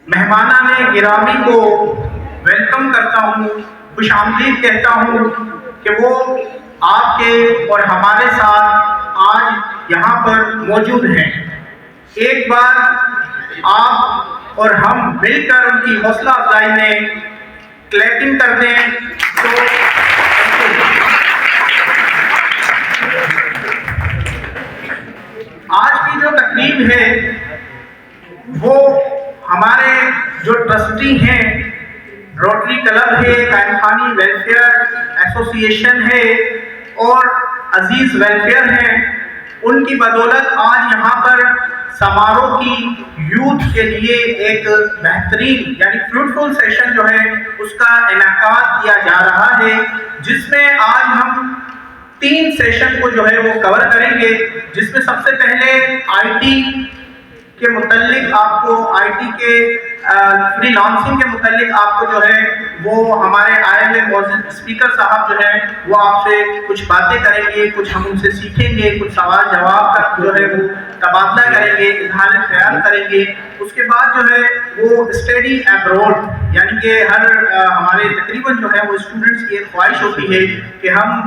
مہمانان گرامی کو ویلکم کرتا ہوں، خوش آمدید کہتا ہوں کہ وہ آپ کے اور ہمارے ساتھ آج یہاں پر موجود ہیں۔ ایک بار آپ اور ہم مل کر ان کی حوصلہ افزائی میں کلیپنگ کر دیں تو آج کی جو تقریب ہے وہ ہمارے جو ٹرسٹی ہیں، روٹری کلب ہے، قائم خانی ویلفیئر ایسوسی ایشن ہے اور عزیز ویلفیئر ہیں، ان کی بدولت آج یہاں پر سماروہ کی یوتھ کے لیے ایک بہترین یعنی فروٹفل سیشن جو ہے اس کا انعقاد کیا جا رہا ہے، جس میں آج ہم 3 سیشن کو جو ہے وہ کور کریں گے، جس میں سب سے پہلے آئی ٹی کے متعلق آپ کو آئی ٹی کے فری لانسنگ کے متعلق آپ کو جو ہے وہ ہمارے آئے ہوئے موجود اسپیکر صاحب جو ہیں وہ آپ سے کچھ باتیں کریں گے، کچھ ہم ان سے سیکھیں گے، کچھ سوال جواب کا جو ہے وہ تبادلہ کریں گے، اظہار خیال کریں گے۔ اس کے بعد جو ہے وہ اسٹڈی ابروڈ یعنی کہ ہر ہمارے تقریباً جو ہے وہ اسٹوڈنٹس کی ایک خواہش ہوتی ہے کہ ہم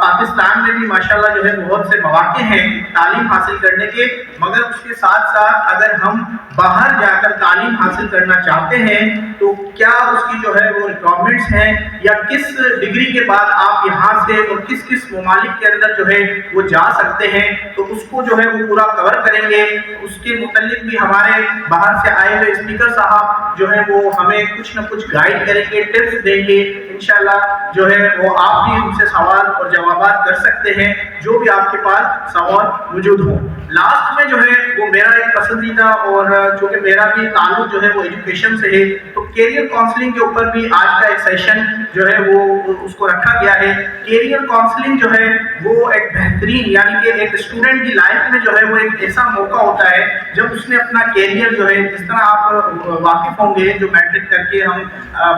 پاکستان میں بھی ماشاءاللہ جو ہے بہت سے مواقع ہیں تعلیم حاصل کرنے کے، مگر اس کے ساتھ ساتھ اگر ہم باہر جا کر تعلیم حاصل کرنا چاہتے ہیں تو کیا اس کی جو ہے وہ ریکوائرمنٹس ہیں یا کس ڈگری کے بعد آپ یہاں سے اور کس کس ممالک کے اندر جو ہے وہ جا سکتے ہیں، تو اس کو جو ہے وہ پورا کور کریں گے۔ اس کے متعلق بھی ہمارے باہر سے آئے ہوئے اسپیکر صاحب جو ہے وہ ہمیں کچھ نہ کچھ گائیڈ کریں گے، ٹپس دیں گے، انشاءاللہ جو ہے وہ آپ بھی ان سے سوال اور جوابات کر سکتے ہیں جو بھی آپ کے پاس سوال موجود ہوں۔ لاسٹ میں جو ہے وہ میرا ایک پسندیدہ اور چونکہ میرا بھی تعلق جو ہے وہ ایجوکیشن سے ہے تو کیریئر کاؤنسلنگ کے اوپر بھی آج کا ایک سیشن جو ہے وہ اس کو رکھا گیا ہے۔ کیریئر کاؤنسلنگ جو ہے وہ ایک بہترین یعنی کہ ایک اسٹوڈنٹ کی لائف میں جو ہے وہ ایک ایسا موقع ہوتا ہے جب اس نے اپنا کیریئر جو ہے، جس طرح آپ واقف ہوں گے جو میٹرک کر کے ہم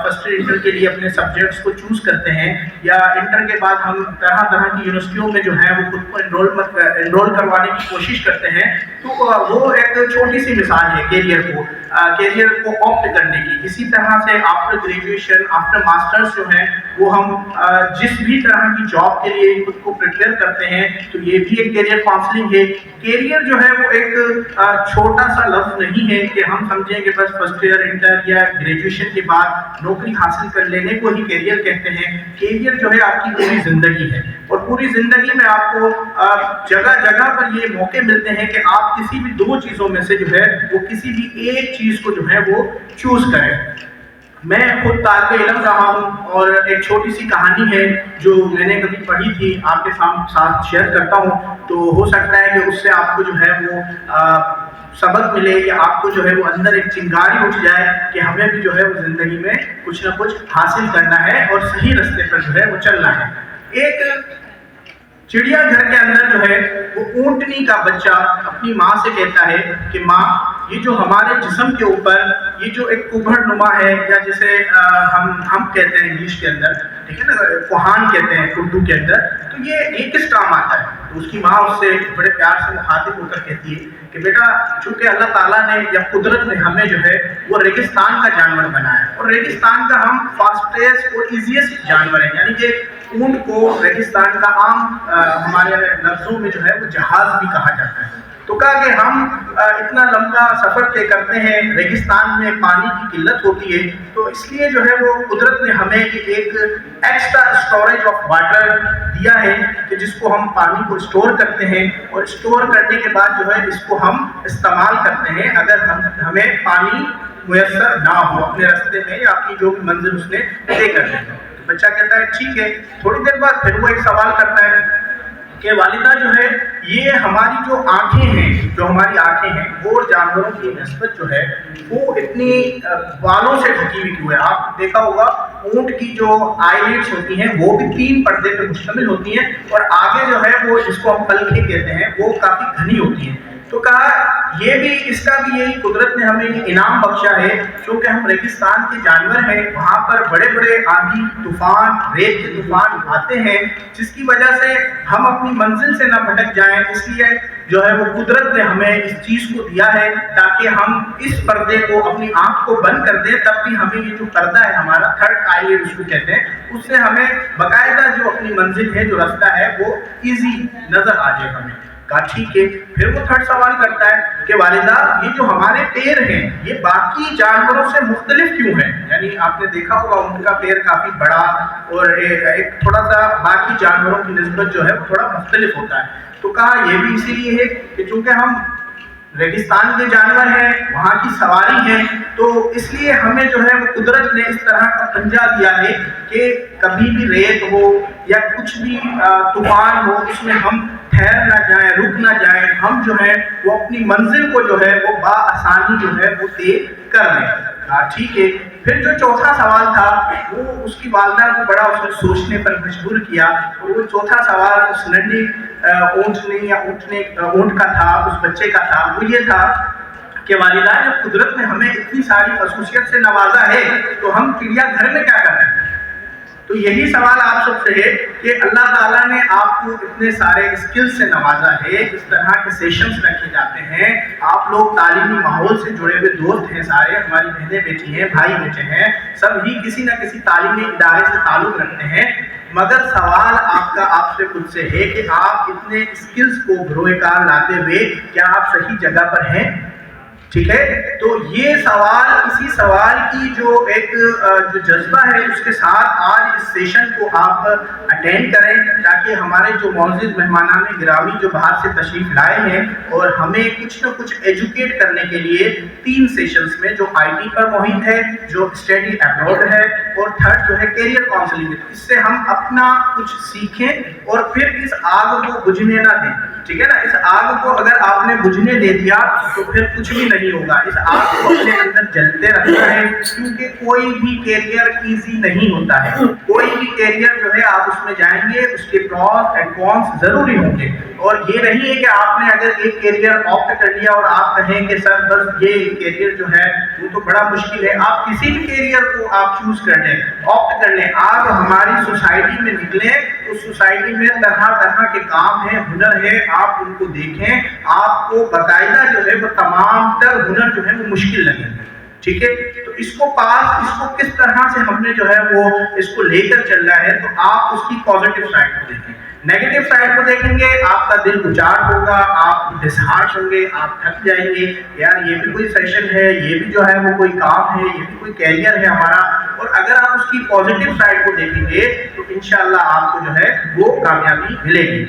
فرسٹ ایئر انٹر کے لیے اپنے سبجیکٹس کو چوز کرتے ہیں یا انٹر کے بعد ہم طرح طرح کی یونیورسٹیوں میں جو ہے وہ خود کو انرول کروانے کی کوشش کرتے ہیں، تو وہ ایک چھوٹی سی مثال ہے کیریئر کو آپٹ کرنے کی۔ اسی طرح سے آفٹر گریجویشن آفٹر ماسٹرز جو ہیں وہ ہم جس بھی طرح کی جاب کے لیے خود کو پریپیئر کرتے ہیں تو یہ بھی ایک کیریئر کاؤنسلنگ ہے۔ کیریئر جو ہے وہ ایک چھوٹا سا لفظ نہیں ہے کہ ہم سمجھیں کہ بس فرسٹ ایئر انٹر یا گریجویشن کے بعد نوکری حاصل کر لینے کو ہی کیریئر کہتے ہیں۔ کیریئر جو ہے آپ کی پوری زندگی ہے اور پوری زندگی میں آپ کو جگہ جگہ پر یہ موقع ملتے ہیں کہ آپ کسی بھی 2 چیزوں میں سے جو ہے وہ کسی بھی ایک چیز کو جو ہے وہ چوز کریں۔ میں خود طالب علم رہا ہوں اور ایک چھوٹی سی کہانی ہے جو میں نے کبھی پڑھی تھی، آپ کے ساتھ شیئر کرتا ہوں، تو ہو سکتا ہے کہ اس سے آپ کو جو ہے وہ سبق ملے یا آپ کو جو ہے وہ اندر ایک چنگاری اٹھ جائے کہ ہمیں بھی جو ہے وہ زندگی میں کچھ نہ کچھ حاصل کرنا ہے اور صحیح راستے پر جو ہے وہ چلنا ہے۔ ایک چڑیا گھر کے اندر جو ہے وہ اونٹنی کا بچہ اپنی ماں سے کہتا ہے کہ ماں، یہ جو ہمارے جسم کے اوپر یہ جو ایک کبڑ نما ہے یا جسے ہم کہتے ہیں انگلش کے اندر، ٹھیک ہے نا، کوہان کہتے ہیں اردو کے اندر، تو یہ کس کام آتا ہے؟ تو اس کی ماں اس سے بڑے پیار سے مخاطب ہو کر کہتی ہے کہ بیٹا، چونکہ اللہ تعالیٰ نے یا قدرت نے ہمیں جو ہے وہ ریگستان کا جانور بنایا ہے اور ریگستان کا ہم فاسٹیسٹ اور ایزیسٹ جانور ہیں، یعنی کہ اونٹ کو ریگستان کا عام ہمارے لفظوں میں جو ہے وہ جہاز بھی کہا جاتا ہے۔ تو کہا کہ ہم اتنا لمبا سفر طے کرتے ہیں، ریگستان میں پانی کی قلت ہوتی ہے، تو اس لیے جو ہے وہ قدرت نے ہمیں ایک ایکسٹرا اسٹوریج آف واٹر دیا ہے کہ جس کو ہم پانی کو اسٹور کرتے ہیں اور اسٹور کرنے کے بعد جو ہے اس کو ہم استعمال کرتے ہیں اگر ہمیں پانی میسر نہ ہو اپنے راستے میں یا اپنی جو بھی منزل اس نے طے کرنی ہے۔ بچہ کہتا ہے ٹھیک ہے۔ تھوڑی دیر بعد پھر وہ ایک سوال کرتا ہے کہ والدہ جو ہے یہ ہماری جو ہماری آنکھیں ہیں وہ جانوروں کی نسبت جو ہے وہ اتنی بالوں سے ڈھکی ہوئی کیوں ہے؟ آپ دیکھا ہوگا اونٹ کی جو آئی لیڈس ہوتی ہیں وہ بھی 3 پردے پہ مشتمل ہوتی ہیں اور آگے جو ہے وہ جس کو ہم پلکیں کہتے ہیں وہ کافی گھنی ہوتی ہیں۔ تو کہا یہ بھی اس کا بھی یہی قدرت نے ہمیں یہ انعام بخشا ہے، کیونکہ ہم ریگستان کے جانور ہیں، وہاں پر بڑے بڑے آندھی طوفان، ریت کے طوفان آتے ہیں، جس کی وجہ سے ہم اپنی منزل سے نہ بھٹک جائیں، اس لیے جو ہے وہ قدرت نے ہمیں اس چیز کو دیا ہے تاکہ ہم اس پردے کو، اپنی آنکھ کو بند کر دیں، تب بھی ہمیں یہ جو پردہ ہے ہمارا تھرڈ آئی اس کو کہتے ہیں، اس سے ہمیں باقاعدہ جو اپنی منزل ہے، جو رستہ ہے، وہ ایزی نظر آ جائے ہمیں۔ کہا ٹھیک ہے۔ پھر وہ تھرڈ سوال کرتا ہے کہ والدہ یہ جو ہمارے پیر ہیں یہ باقی جانوروں سے مختلف کیوں ہیں؟ یعنی آپ نے دیکھا ہوگا ان کا پیر کافی بڑا اور ایک تھوڑا سا باقی جانوروں کی نسبت جو ہے وہ تھوڑا مختلف ہوتا ہے۔ تو کہا یہ بھی اسی لیے ہے کہ چونکہ ہم ریگستان کے جانور ہیں، وہاں کی سواری ہیں، تو اس لیے ہمیں جو ہے وہ قدرت نے اس طرح کا پنجہ دیا ہے کہ کبھی بھی ریت ہو یا کچھ بھی طوفان ہو، اس میں ہم ٹھہر نہ جائیں، رک نہ جائیں، ہم جو ہے وہ اپنی منزل کو جو ہے وہ بآسانی جو ہے وہ طے کر لیں۔ ٹھیک ہے۔ پھر جو چوتھا سوال تھا وہ اس کی والدہ کو بڑا اس نے سوچنے پر مجبور کیا، اور وہ چوتھا سوال اس ننھی اونٹ کا تھا، اس بچے کا تھا، وہ یہ تھا کہ والدہ جب قدرت نے ہمیں اتنی ساری خصوصیت سے نوازا ہے تو ہم چڑیا گھر میں کیا کر رہے ہیں؟ تو یہی سوال آپ سب سے ہے کہ اللہ تعالیٰ نے آپ کو اتنے سارے اسکل سے نوازا ہے، اس طرح کے سیشنز رکھے جاتے ہیں، آپ لوگ تعلیمی ماحول سے جڑے ہوئے دوست ہیں، سارے ہماری بہنیں بیٹی ہیں، بھائی بیٹے ہیں، سب ہی کسی نہ کسی تعلیمی ادارے سے تعلق رکھتے ہیں، مگر سوال آپ کا آپ سے خود سے ہے کہ آپ اتنے اسکلز کو بروئے کار لاتے ہوئے کیا آپ صحیح جگہ پر ہیں؟ ٹھیک ہے۔ تو یہ سوال، اسی سوال کی جو ایک جو جذبہ ہے اس کے ساتھ آج اس سیشن کو آپ اٹینڈ کریں، تاکہ ہمارے جو معزز مہمانان گرامی جو باہر سے تشریف لائے ہیں اور ہمیں کچھ نہ کچھ ایجوکیٹ کرنے کے لیے 3 سیشنز میں، جو آئی ٹی پر محیط ہے، جو اسٹڈی ابراڈ ہے، اور تھرڈ جو ہے کیریئر کاؤنسلنگ، اس سے ہم اپنا کچھ سیکھیں اور پھر اس آگ کو بجھنے نہ دیں۔ ٹھیک ہے نا، اس آگ کو اگر آپ نے بجھنے دے دیا تو پھر کچھ بھی نہیں ہوگا، اس آگ کو اپنے اندر جلتے رکھنا ہے، کیونکہ کوئی بھی کیریئر ایزی نہیں ہوتا ہے، کوئی بھی کیریئر جو ہے آپ اس میں جائیں گے، اس کے پروز اینڈ کونس ضروری ہوں گے، اور یہ نہیں ہے کہ آپ نے اگر ایک کیریئر آپٹ کر لیا اور آپ کہیں کہ سر بس یہ کیریئر جو ہے وہ تو بڑا مشکل ہے، آپ کسی بھی کیریئر کو آپ چوز کر لیں، آپٹ کر لیں، آپ ہماری سوسائٹی میں نکلیں، اس سوسائٹی میں طرح طرح کے کام ہیں، ہنر ہے، آپ ان کو دیکھیں، آپ کو باقاعدہ جو ہے وہ تمام تر ہنر جو ہے وہ مشکل لگیں گے۔ ٹھیک ہے، تو اس کو کس طرح سے ہم نے جو ہے وہ اس کو لے کر چل رہا ہے، تو آپ اس کی پازیٹیو سائڈ کو دیکھیں، نیگیٹو سائڈ کو دیکھیں گے آپ کا دل اچاٹ ہوگا، آپ ڈسہارٹ ہوں گے، آپ تھک جائیں گے، یار یہ بھی کوئی سیشن ہے، یہ بھی جو ہے وہ کوئی کام ہے، یہ بھی کوئی کیریئر ہے ہمارا، اور اگر آپ اس کی پازیٹیو سائڈ کو دیکھیں گے تو انشاءاللہ آپ کو جو ہے وہ کامیابی ملے گی۔